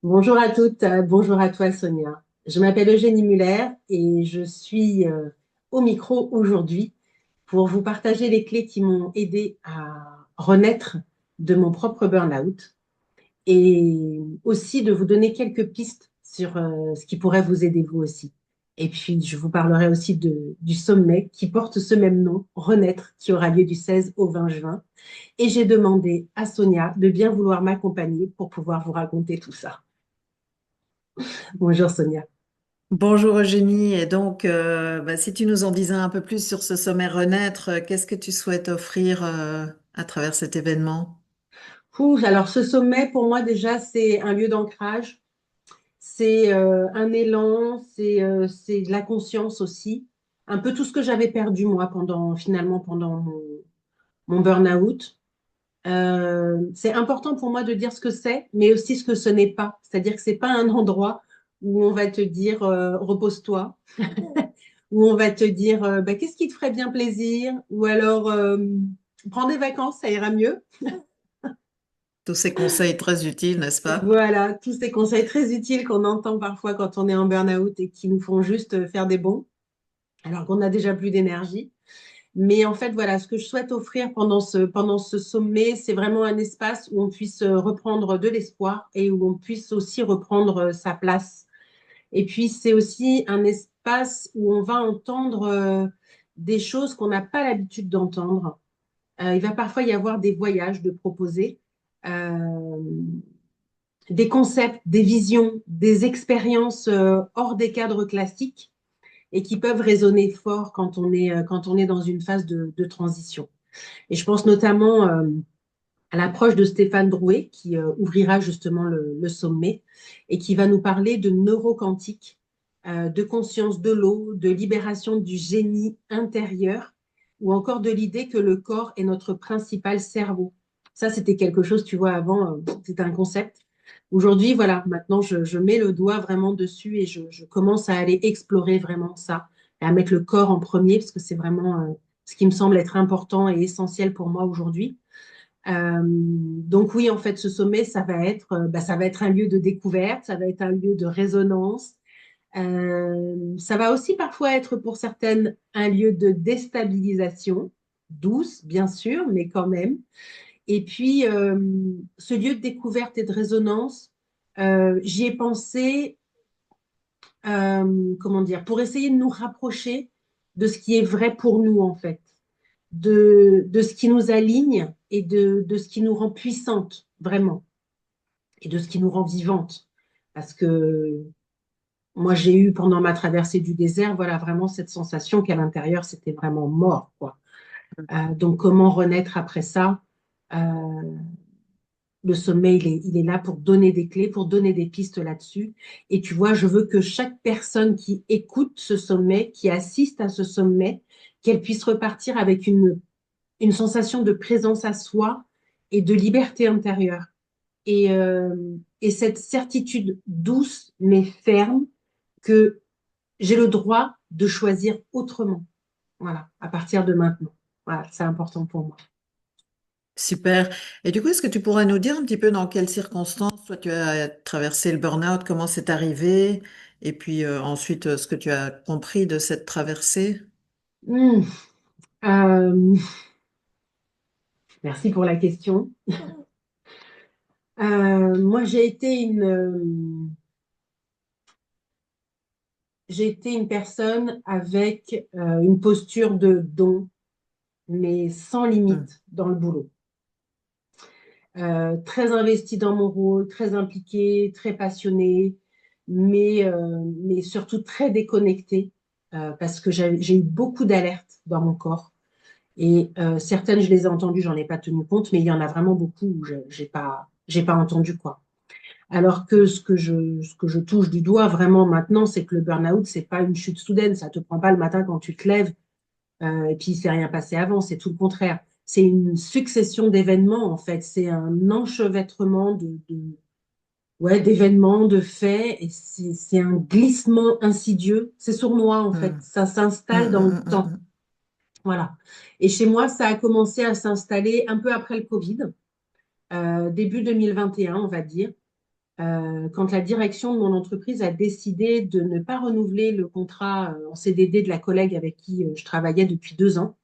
Bonjour à toutes, bonjour à toi Sonia. Je m'appelle Eugénie Muller et je suis au micro aujourd'hui pour vous partager les clés qui m'ont aidé à renaître de mon propre burn-out et aussi de vous donner quelques pistes sur ce qui pourrait vous aider vous aussi. Et puis je vous parlerai aussi du sommet qui porte ce même nom, Renaître, qui aura lieu du 16 au 20 juin. Et j'ai demandé à Sonia de bien vouloir m'accompagner pour pouvoir vous raconter tout ça. Bonjour Sonia. Bonjour Eugénie, et donc si tu nous en disais un peu plus sur ce sommet Renaître, qu'est-ce que tu souhaites offrir à travers cet événement? Alors ce sommet, pour moi déjà, c'est un lieu d'ancrage, c'est un élan, c'est de la conscience aussi. Un peu tout ce que j'avais perdu moi pendant mon burn-out. C'est important pour moi de dire ce que c'est, mais aussi ce que ce n'est pas. C'est-à-dire que c'est pas un endroit où on va te dire repose-toi, où on va te dire bah, qu'est-ce qui te ferait bien plaisir, ou alors prends des vacances, ça ira mieux. Tous ces conseils très utiles, n'est-ce pas? Voilà, tous ces conseils très utiles qu'on entend parfois quand on est en burn-out et qui nous font juste faire des bons, alors qu'on n'a déjà plus d'énergie. Mais en fait, voilà, ce que je souhaite offrir pendant ce sommet, c'est vraiment un espace où on puisse reprendre de l'espoir et où on puisse aussi reprendre sa place. Et puis, c'est aussi un espace où on va entendre des choses qu'on n'a pas l'habitude d'entendre. Il va parfois y avoir des voyages de proposer. Euh, des concepts, des visions, des expériences hors des cadres classiques et qui peuvent résonner fort quand on est dans une phase de transition. Et je pense notamment à l'approche de Stéphane Drouet, qui ouvrira justement le sommet et qui va nous parler de neuroquantique, de conscience de l'eau, de libération du génie intérieur, ou encore de l'idée que le corps est notre principal cerveau. Ça, c'était quelque chose, tu vois, avant, c'était un concept. Aujourd'hui, voilà, maintenant, je mets le doigt vraiment dessus et je commence à aller explorer vraiment ça, et à mettre le corps en premier, parce que c'est vraiment ce qui me semble être important et essentiel pour moi aujourd'hui. Donc oui, en fait, ce sommet, ça va être un lieu de découverte, ça va être un lieu de résonance. Ça va aussi parfois être pour certaines un lieu de déstabilisation, douce, bien sûr, mais quand même. Et puis, ce lieu de découverte et de résonance, j'y ai pensé, comment dire, pour essayer de nous rapprocher de ce qui est vrai pour nous, en fait, de ce qui nous aligne et de ce qui nous rend puissante, vraiment, et de ce qui nous rend vivante. Parce que moi, j'ai eu pendant ma traversée du désert, voilà, vraiment cette sensation qu'à l'intérieur, c'était vraiment mort, quoi. Donc, comment renaître après ça? Euh, le sommet, il est là pour donner des clés, pour donner des pistes là-dessus. Et tu vois, je veux que chaque personne qui écoute ce sommet, qui assiste à ce sommet, qu'elle puisse repartir avec une sensation de présence à soi et de liberté intérieure. Et cette certitude douce mais ferme que j'ai le droit de choisir autrement. Voilà, à partir de maintenant. Voilà, c'est important pour moi. Super. Et du coup, est-ce que tu pourrais nous dire un petit peu dans quelles circonstances toi tu as traversé le burn-out, comment c'est arrivé, et puis ensuite ce que tu as compris de cette traversée? Hmm. Euh, Merci pour la question. Moi, j'ai été une personne avec une posture de don, mais sans Hmm. limite dans le boulot. Très investie dans mon rôle, très impliquée, très passionnée, mais surtout très déconnectée parce que j'ai eu beaucoup d'alertes dans mon corps. Et certaines, je les ai entendues, j'en ai pas tenu compte, mais il y en a vraiment beaucoup où j'ai pas entendu quoi. Alors que ce que je touche du doigt vraiment maintenant, c'est que le burn-out, c'est pas une chute soudaine, ça te prend pas le matin quand tu te lèves et puis il s'est rien passé avant, c'est tout le contraire. C'est une succession d'événements en fait, c'est un enchevêtrement ouais, d'événements, de faits, et c'est un glissement insidieux, c'est sournois en fait, Hmm. ça Hmm, s'installe dans hmm, le hmm, temps. hmm, Voilà. Et chez moi, ça a commencé à s'installer un peu après le Covid, début 2021, on va dire. quand la direction de mon entreprise a décidé de ne pas renouveler le contrat en CDD de la collègue avec qui je travaillais depuis 2 ans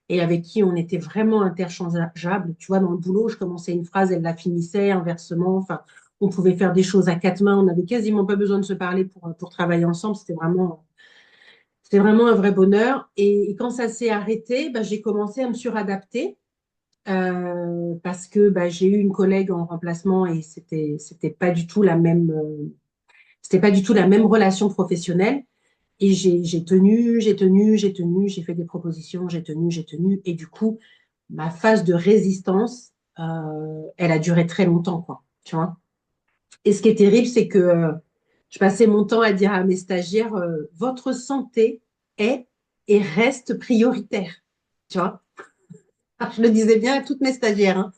et avec qui on était vraiment interchangeables. Tu vois, dans le boulot, je commençais une phrase, elle la finissait, inversement. Enfin, on pouvait faire des choses à quatre mains. On n'avait quasiment pas besoin de se parler pour travailler ensemble. C'était vraiment un vrai bonheur. Et quand ça s'est arrêté, bah, j'ai commencé à me suradapter parce que bah, j'ai eu une collègue en remplacement et c'était pas du tout la même, c'était pas du tout la même relation professionnelle. Et j'ai tenu, j'ai tenu, j'ai tenu, j'ai fait des propositions, j'ai tenu, j'ai tenu. Et du coup, ma phase de résistance, elle a duré très longtemps, quoi. Tu vois? Et ce qui est terrible, c'est que je passais mon temps à dire à mes stagiaires, votre santé est et reste prioritaire. Tu vois? Je le disais bien à toutes mes stagiaires, hein.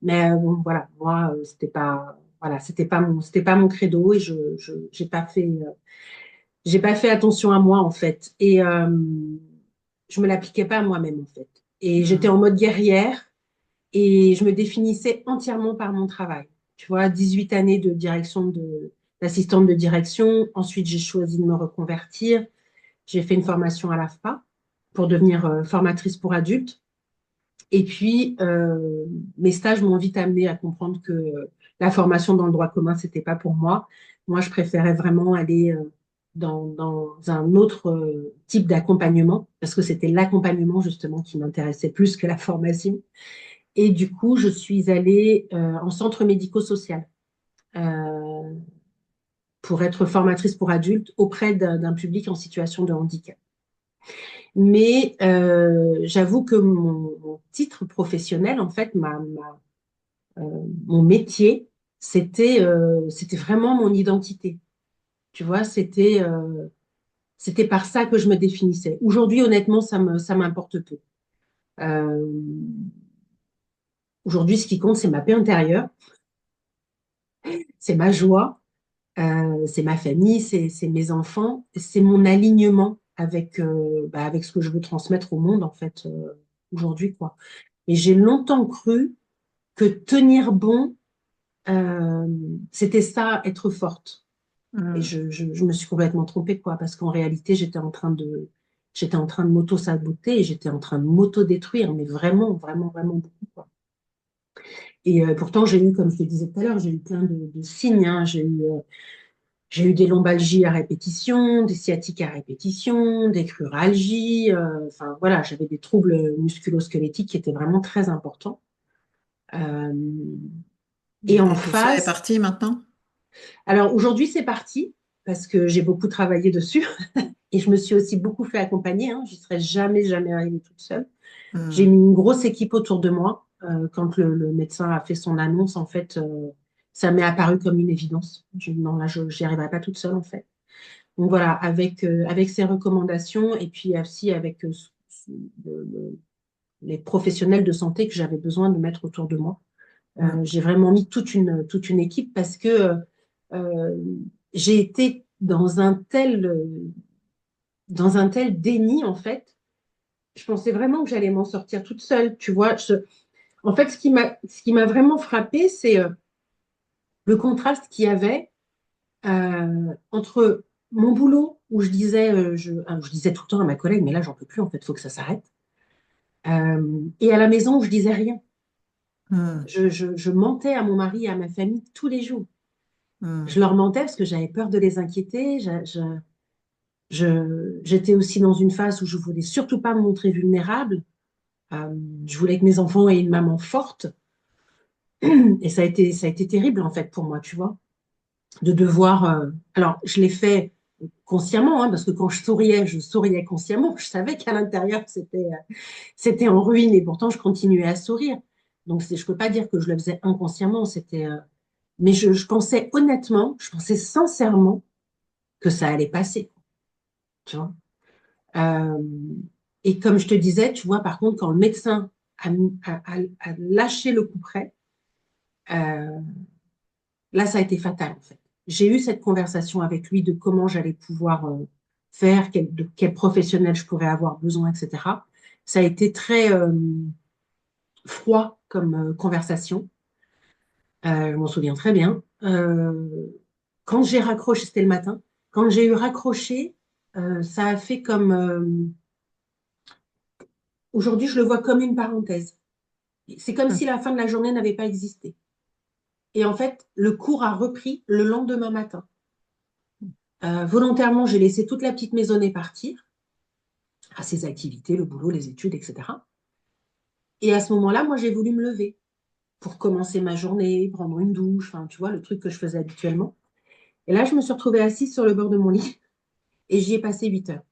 Mais bon, voilà, moi, c'était pas, voilà, c'était pas mon credo et j'ai pas fait attention à moi en fait. Et je me l'appliquais pas à moi-même en fait. Et j'étais Hmm. en mode guerrière et je me définissais entièrement par mon travail. Tu vois, 18 années de d'assistante de direction. Ensuite, j'ai choisi de me reconvertir. J'ai fait une formation à l'AFPA pour devenir formatrice pour adultes. Et puis, mes stages m'ont vite amené à comprendre que la formation dans le droit commun, c'était pas pour moi. Moi, je préférais vraiment aller dans un autre type d'accompagnement, parce que c'était l'accompagnement justement qui m'intéressait plus que la formation. Et du coup, je suis allée en centre médico-social euh, pour être formatrice pour adultes auprès d'un public en situation de handicap. Mais j'avoue que mon titre professionnel, en fait, mon métier, c'était vraiment mon identité. Tu vois, c'était par ça que je me définissais. Aujourd'hui, honnêtement, ça m'importe peu. Euh, Aujourd'hui, ce qui compte, c'est ma paix intérieure, c'est ma joie, c'est ma famille, c'est mes enfants, c'est mon alignement avec ce que je veux transmettre au monde, en fait, aujourd'hui, quoi. Et j'ai longtemps cru que tenir bon, euh, c'était ça, être forte. Et Hmm. je me suis complètement trompée, quoi, parce qu'en réalité, j'étais en train de m'auto-saboter et j'étais en train de m'auto-détruire, mais vraiment, vraiment, vraiment beaucoup, quoi. Et pourtant, j'ai eu, comme je te disais tout à l'heure, j'ai eu plein de signes, hein. J'ai eu des lombalgies à répétition, des sciatiques à répétition, des cruralgies. Enfin, voilà, j'avais des troubles musculo-squelettiques qui étaient vraiment très importants. Euh, et en Et tout ça est face, parti maintenant? alors aujourd'hui, c'est parti parce que j'ai beaucoup travaillé dessus. Et je me suis aussi beaucoup fait accompagner, hein. Je ne serais jamais, jamais arrivée toute seule. J'ai Hmm. mis une grosse équipe autour de moi. Quand le médecin a fait son annonce, en fait, ça m'est apparu comme une évidence. Non, là, je n'y arriverai pas toute seule, en fait. Donc voilà, avec ces recommandations et puis aussi avec les professionnels de santé que j'avais besoin de mettre autour de moi. Hmm. J'ai vraiment mis toute une équipe parce que euh, j'ai été dans un tel déni, en fait. Je pensais vraiment que j'allais m'en sortir toute seule, tu vois. En fait, ce qui m'a vraiment frappée, c'est le contraste qu'il y avait entre mon boulot, où je disais tout le temps à ma collègue, mais là, j'en peux plus, en fait, il faut que ça s'arrête. Et à la maison, où je disais rien. Hmm. Je mentais à mon mari et à ma famille tous les jours. Je Hmm. leur mentais parce que j'avais peur de les inquiéter. J'étais aussi dans une phase où je voulais surtout pas me montrer vulnérable. Euh, je voulais que mes enfants aient une maman forte. Et ça a été terrible, en fait, pour moi, tu vois, de devoir. Alors, je l'ai fait consciemment, hein, parce que quand je souriais consciemment. Je savais qu'à l'intérieur, c'était en ruine et pourtant, je continuais à sourire. Donc, je ne peux pas dire que je le faisais inconsciemment. Mais je pensais honnêtement, je pensais sincèrement que ça allait passer, tu vois. Euh, et comme je te disais, tu vois, par contre, quand le médecin a lâché le coup près, euh, là, ça a été fatal, en fait. J'ai eu cette conversation avec lui de comment j'allais pouvoir faire, de quel professionnel je pourrais avoir besoin, etc. Ça a été très froid comme conversation. Je m'en souviens très bien. Euh, Quand j'ai raccroché, c'était le matin, quand j'ai eu raccroché, ça a fait comme... aujourd'hui, je le vois comme une parenthèse. C'est comme si la fin de la journée n'avait pas existé. Et en fait, le cours a repris le lendemain matin. Volontairement, j'ai laissé toute la petite maisonnée partir à ses activités, le boulot, les études, etc. Et à ce moment-là, moi, j'ai voulu me lever pour commencer ma journée, prendre une douche, enfin, tu vois, le truc que je faisais habituellement. Et là, je me suis retrouvée assise sur le bord de mon lit et j'y ai passé 8 heures.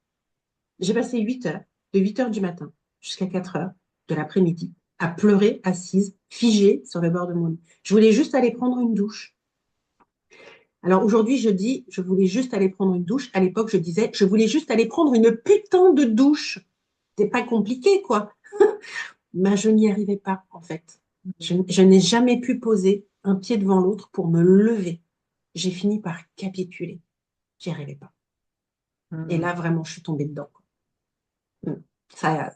J'ai passé 8 heures, de 8 heures du matin jusqu'à 4 heures de l'après-midi, à pleurer, assise, figée sur le bord de mon lit. Je voulais juste aller prendre une douche. Alors aujourd'hui, je dis, je voulais juste aller prendre une douche. À l'époque, je disais, je voulais juste aller prendre une putain de douche. C'est pas compliqué, quoi. Mais je n'y arrivais pas, en fait. Je n'ai jamais pu poser un pied devant l'autre pour me lever. J'ai fini par capituler. J'y arrivais pas. Et là, Mm. vraiment, je suis tombée dedans, quoi. Ça,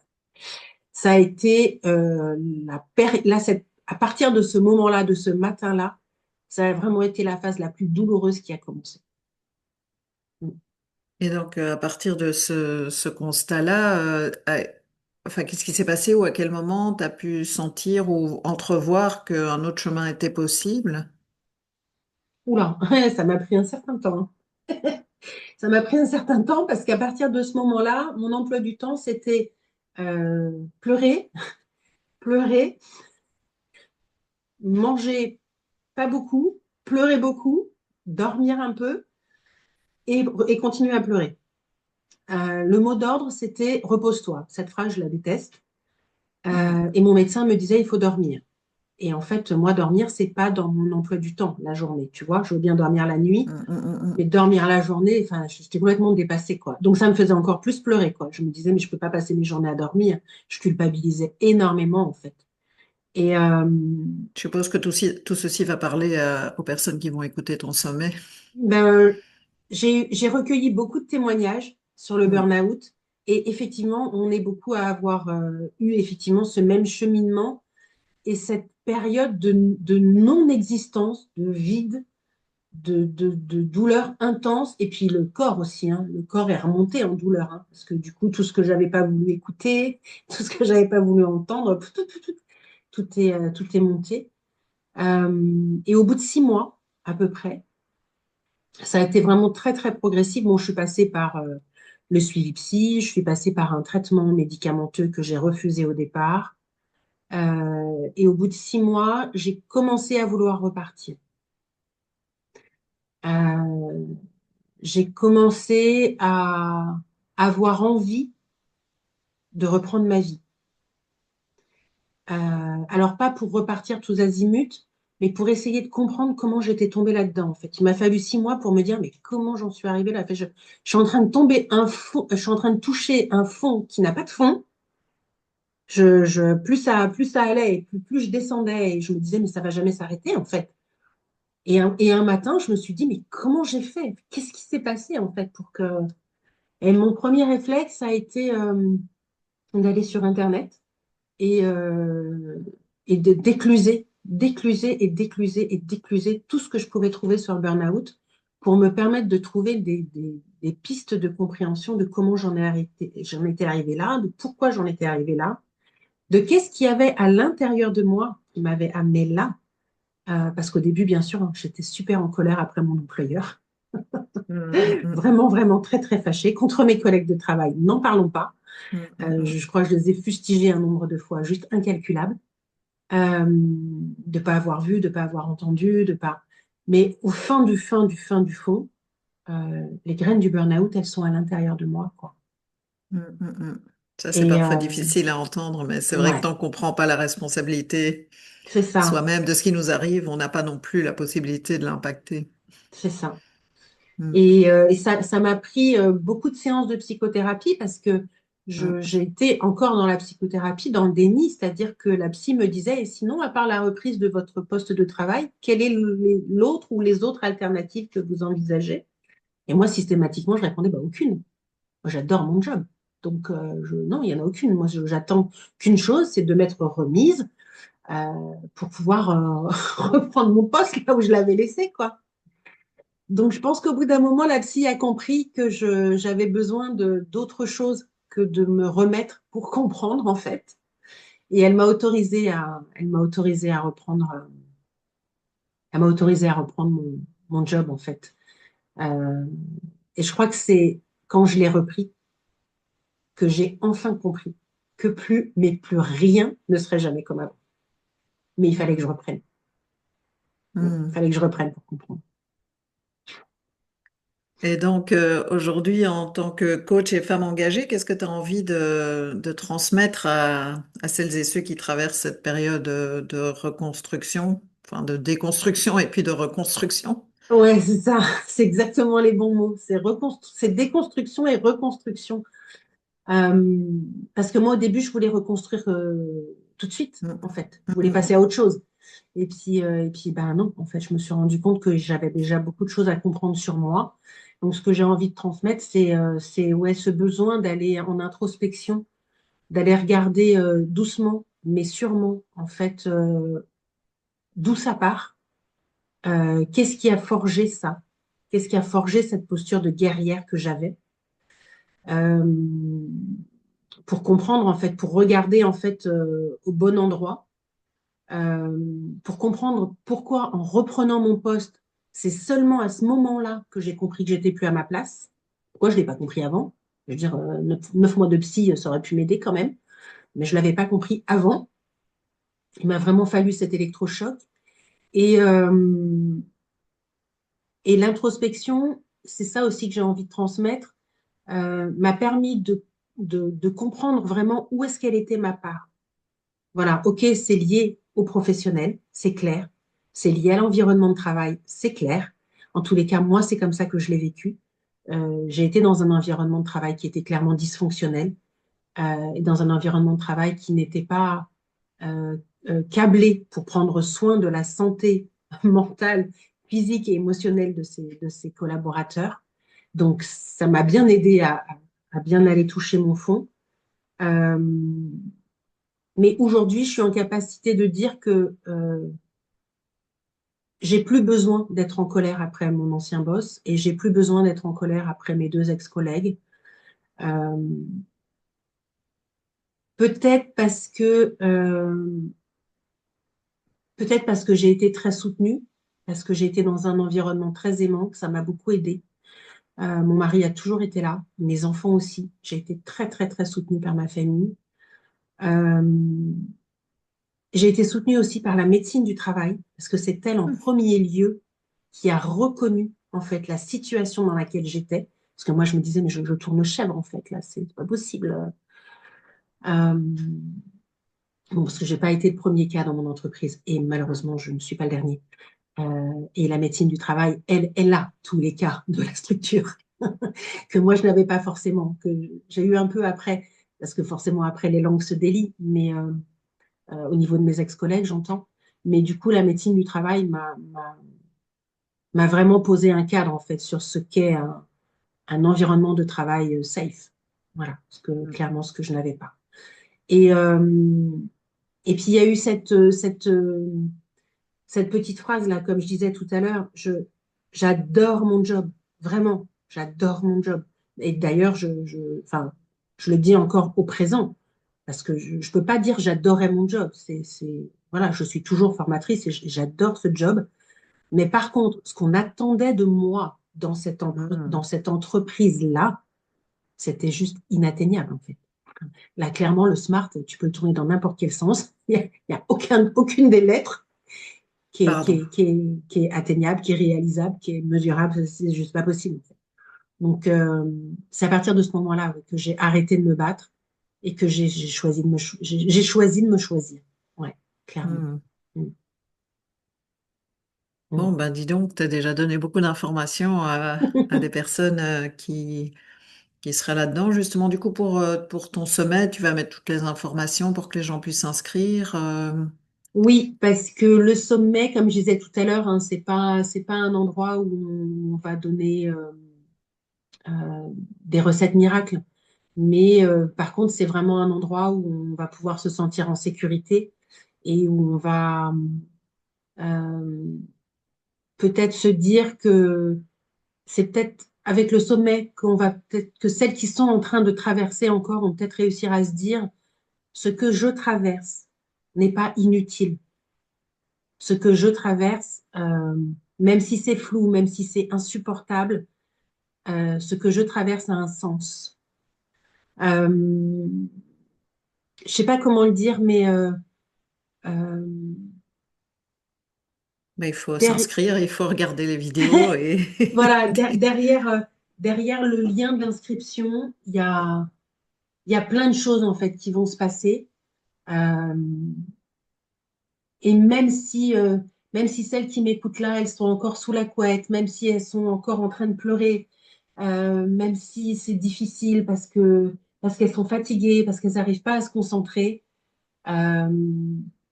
ça a été à partir de ce moment-là, de ce matin-là, ça a vraiment été la phase la plus douloureuse qui a commencé. Mm. Et donc, à partir de ce constat-là, enfin, qu'est-ce qui s'est passé ou à quel moment tu as pu sentir ou entrevoir qu'un autre chemin était possible? Oula, ça m'a pris un certain temps. Ça m'a pris un certain temps parce qu'à partir de ce moment-là, mon emploi du temps, c'était pleurer, pleurer, manger pas beaucoup, pleurer beaucoup, dormir un peu et continuer à pleurer. Le mot d'ordre, c'était repose-toi. Cette phrase, je la déteste. Mm. Et mon médecin me disait, il faut dormir. Et en fait, moi, dormir, c'est pas dans mon emploi du temps, la journée. Tu vois, je veux bien dormir la nuit, Mm, mm, mm, mais mm. dormir la journée, enfin, j'étais complètement dépassée, quoi. Donc, ça me faisait encore plus pleurer, quoi. Je me disais, mais je peux pas passer mes journées à dormir. Je culpabilisais énormément, en fait. Et Je suppose que tout ceci va parler aux personnes qui vont écouter ton sommet. ben, j'ai recueilli beaucoup de témoignages sur le Mm. burn-out. Et effectivement, on est beaucoup à avoir eu effectivement ce même cheminement et cette période de non-existence, de vide, de douleur intense. Et puis le corps aussi, hein. Le corps est remonté en douleur, hein, parce que du coup, tout ce que j'avais pas voulu écouter, tout ce que j'avais pas voulu entendre, tout est monté. Et au bout de 6 mois, à peu près, ça a été vraiment très, très progressif. Bon, je suis passée par le suivi psy, je suis passée par un traitement médicamenteux que j'ai refusé au départ. Et au bout de 6 mois, j'ai commencé à vouloir repartir. Euh, j'ai commencé à avoir envie de reprendre ma vie. Alors, pas pour repartir tous azimuts, mais pour essayer de comprendre comment j'étais tombée là-dedans, en fait. Il m'a fallu 6 mois pour me dire, mais comment j'en suis arrivée là? En fait, je suis en train de tomber un fond, je suis en train de toucher un fond qui n'a pas de fond. Plus ça allait, et plus je descendais, et je me disais, mais ça va jamais s'arrêter, en fait. Et un matin, je me suis dit, mais comment j'ai fait? Qu'est-ce qui s'est passé, en fait, pour que... Et mon premier réflexe a été d'aller sur Internet et, euh, et de d'écluser et d'écluser et d'écluser tout ce que je pouvais trouver sur le burn-out pour me permettre de trouver des pistes de compréhension de comment j'en étais arrivée là, de pourquoi j'en étais arrivée là, de qu'est-ce qu'il y avait à l'intérieur de moi qui m'avait amené là. Parce qu'au début, bien sûr, hein, j'étais super en colère après mon employeur. Mm, mm, mm. Vraiment, vraiment très, très fâchée contre mes collègues de travail. N'en parlons pas. Mm, mm, Je mm. crois que je les ai fustigés un nombre de fois juste incalculable. De ne pas avoir vu, de ne pas avoir entendu, de pas. Mais au fin du fin du fin du fond, les graines du burn-out, elles sont à l'intérieur de moi, quoi. Mm, mm, mm. Ça, c'est Et parfois difficile à entendre, mais c'est vrai que ouais, tant qu'on prend pas la responsabilité c'est ça, soi-même de ce qui nous arrive, on n'a pas non plus la possibilité de l'impacter. c'est ça. Mm, Et ça m'a pris beaucoup de séances de psychothérapie parce que mm, j'ai été encore dans la psychothérapie, dans le déni, c'est-à-dire que la psy me disait, et sinon, à part la reprise de votre poste de travail, quelle est l'autre ou les autres alternatives que vous envisagez? Et moi, systématiquement, je répondais, bah, aucune. Moi, j'adore mon job. Donc, non, il n'y en a aucune. Moi, j'attends qu'une chose, c'est de m'être remise, pour pouvoir reprendre mon poste là où je l'avais laissé, quoi. Donc, je pense qu'au bout d'un moment, la psy a compris que j'avais besoin de d'autre chose que de me remettre pour comprendre, en fait. Et elle m'a autorisé à reprendre, elle m'a autorisé à reprendre mon job, en fait. Euh, et je crois que c'est quand je l'ai repris que j'ai enfin compris que mais plus rien ne serait jamais comme avant. Mais il fallait que je reprenne. Il Hmm. fallait que je reprenne pour comprendre. Et donc, aujourd'hui, en tant que coach et femme engagée, qu'est-ce que tu as envie de transmettre à celles et ceux qui traversent cette période de reconstruction, enfin de déconstruction et puis de reconstruction? Ouais, c'est ça, c'est exactement les bons mots. C'est déconstruction et reconstruction. Euh, Parce que moi, au début, je voulais reconstruire tout de suite, Hmm. en fait. Je voulais Hmm. passer à autre chose. Et puis, ben non, en fait, je me suis rendu compte que j'avais déjà beaucoup de choses à comprendre sur moi. Donc, ce que j'ai envie de transmettre, c'est ouais, ce besoin d'aller en introspection, d'aller regarder doucement, mais sûrement, en fait, d'où ça part. Qu'est-ce qui a forgé ça? Qu'est-ce qui a forgé cette posture de guerrière que j'avais? Euh, pour comprendre, en fait, pour regarder, en fait, au bon endroit, euh, pour comprendre pourquoi, en reprenant mon poste, c'est seulement à ce moment-là que j'ai compris que j'étais plus à ma place. Pourquoi je ne l'ai pas compris avant? Je veux dire, 9 mois de psy, ça aurait pu m'aider quand même, mais je ne l'avais pas compris avant. Il m'a vraiment fallu cet électrochoc. Et, euh, et l'introspection, c'est ça aussi que j'ai envie de transmettre, m'a permis de comprendre vraiment où est-ce qu'elle était ma part. Voilà, ok, c'est lié au professionnel, c'est clair. C'est lié à l'environnement de travail, c'est clair. En tous les cas, moi, c'est comme ça que je l'ai vécu. J'ai été dans un environnement de travail qui était clairement dysfonctionnel et dans un environnement de travail qui n'était pas euh, câblé pour prendre soin de la santé mentale, physique et émotionnelle de ses collaborateurs. Donc, ça m'a bien aidé à bien aller toucher mon fond. Euh, mais aujourd'hui, je suis en capacité de dire que j'ai plus besoin d'être en colère après mon ancien boss et j'ai plus besoin d'être en colère après mes deux ex-collègues. Euh, peut-être parce que peut-être parce que j'ai été très soutenue, parce que j'ai été dans un environnement très aimant, que ça m'a beaucoup aidée. Mon mari a toujours été là, mes enfants aussi. J'ai été très, très, très soutenue par ma famille. Euh, j'ai été soutenue aussi par la médecine du travail, parce que c'est elle en premier lieu qui a reconnu en fait la situation dans laquelle j'étais. Parce que moi, je me disais, mais je tourne chèvre en fait, là, c'est pas possible. Euh, bon, parce que j'ai pas été le premier cas dans mon entreprise, et malheureusement, je ne suis pas le dernier. Et la médecine du travail, elle a tous les cas de la structure que moi, je n'avais pas forcément, que j'ai eu un peu après, parce que forcément, après, les langues se délient, mais au niveau de mes ex-collègues, j'entends. Mais du coup, la médecine du travail m'a vraiment posé un cadre, en fait, sur ce qu'est un environnement de travail safe. Voilà, clairement, ce que je n'avais pas. Et, euh, et puis, il y a eu cette petite phrase-là, comme je disais tout à l'heure, j'adore mon job, vraiment, j'adore mon job. Et d'ailleurs, enfin, je le dis encore au présent, parce que je ne peux pas dire j'adorais mon job. Voilà, je suis toujours formatrice et j'adore ce job. Mais par contre, ce qu'on attendait de moi Hmm. dans cette entreprise-là, c'était juste inatteignable, en fait. Là, clairement, le smart, tu peux le tourner dans n'importe quel sens. Il y a aucune des lettres Pardon. qui est atteignable, qui est réalisable, qui est mesurable. C'est juste pas possible, en fait. Donc, c'est à partir de ce moment-là ouais, que j'ai arrêté de me battre et que j'ai choisi j'ai choisi de me choisir. Ouais, clairement. Hmm. Mm, Bon, mm. ben dis donc, tu as déjà donné beaucoup d'informations à des personnes qui seraient là-dedans. Justement, du coup, pour ton sommet, tu vas mettre toutes les informations pour que les gens puissent s'inscrire. Oui, parce que le sommet, comme je disais tout à l'heure, hein, c'est pas un endroit où on va donner des recettes miracles. Mais par contre, c'est vraiment un endroit où on va pouvoir se sentir en sécurité et où on va euh, peut-être se dire que c'est peut-être avec le sommet qu'on va peut-être que celles qui sont en train de traverser encore vont peut-être réussir à se dire ce que je traverse n'est pas inutile. Ce que je traverse, même si c'est flou, même si c'est insupportable, ce que je traverse a un sens. Je sais pas comment le dire, mais euh, Mais il faut der- s'inscrire, il faut regarder les vidéos et voilà, derrière, derrière le lien de l'inscription, il y a plein de choses en fait qui vont se passer. Euh, et même si celles qui m'écoutent là, elles sont encore sous la couette, même si elles sont encore en train de pleurer, même si c'est difficile parce qu'elles sont fatiguées, parce qu'elles n'arrivent pas à se concentrer, euh,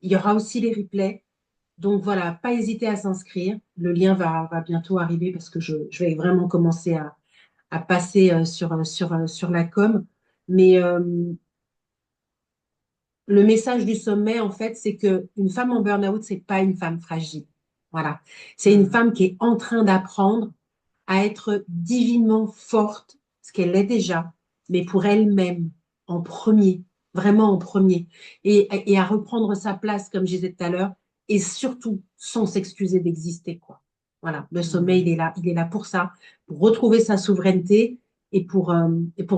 il y aura aussi les replays. Donc voilà, pas hésiter à s'inscrire. Le lien va bientôt arriver parce que je vais vraiment commencer à passer sur la com. Mais le message du sommet, en fait, c'est que une femme en burn-out, c'est pas une femme fragile. Voilà. C'est une Hmm. femme qui est en train d'apprendre à être divinement forte, ce qu'elle est déjà, mais pour elle-même, en premier, vraiment en premier, et à reprendre sa place, comme je disais tout à l'heure, et surtout sans s'excuser d'exister, quoi. Voilà, le sommet, Hmm. il est là pour ça, pour retrouver sa souveraineté et pour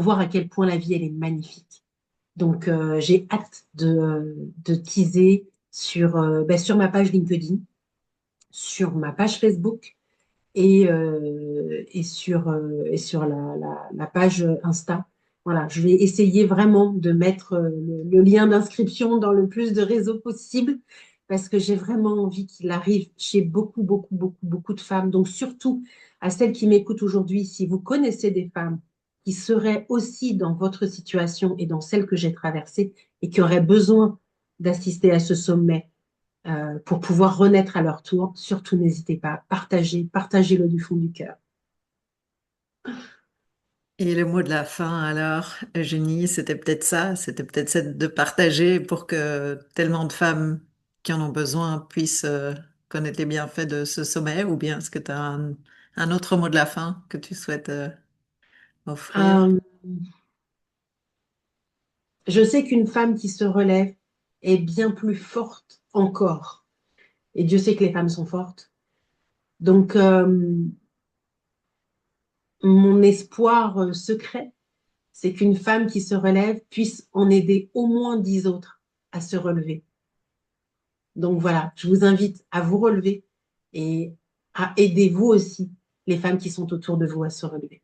voir à quel point la vie, elle est magnifique. Donc, j'ai hâte de teaser sur ma page LinkedIn, sur ma page Facebook et sur la page Insta. Voilà, je vais essayer vraiment de mettre le lien d'inscription dans le plus de réseaux possible parce que j'ai vraiment envie qu'il arrive chez beaucoup de femmes. Donc, surtout à celles qui m'écoutent aujourd'hui, si vous connaissez des femmes qui seraient aussi dans votre situation et dans celle que j'ai traversée et qui auraient besoin d'assister à ce sommet, pour pouvoir renaître à leur tour. Surtout, n'hésitez pas, partagez-le du fond du cœur. Et le mot de la fin, alors, Eugénie, c'était peut-être ça, c'était peut-être ça de partager pour que tellement de femmes qui en ont besoin puissent connaître les bienfaits de ce sommet, ou bien est-ce que tu as un autre mot de la fin que tu souhaites offrir? Euh, je sais qu'une femme qui se relève est bien plus forte encore. Et Dieu sait que les femmes sont fortes. Donc, mon espoir secret, c'est qu'une femme qui se relève puisse en aider au moins 10 autres à se relever. Donc voilà, je vous invite à vous relever et à aider vous aussi les femmes qui sont autour de vous à se relever.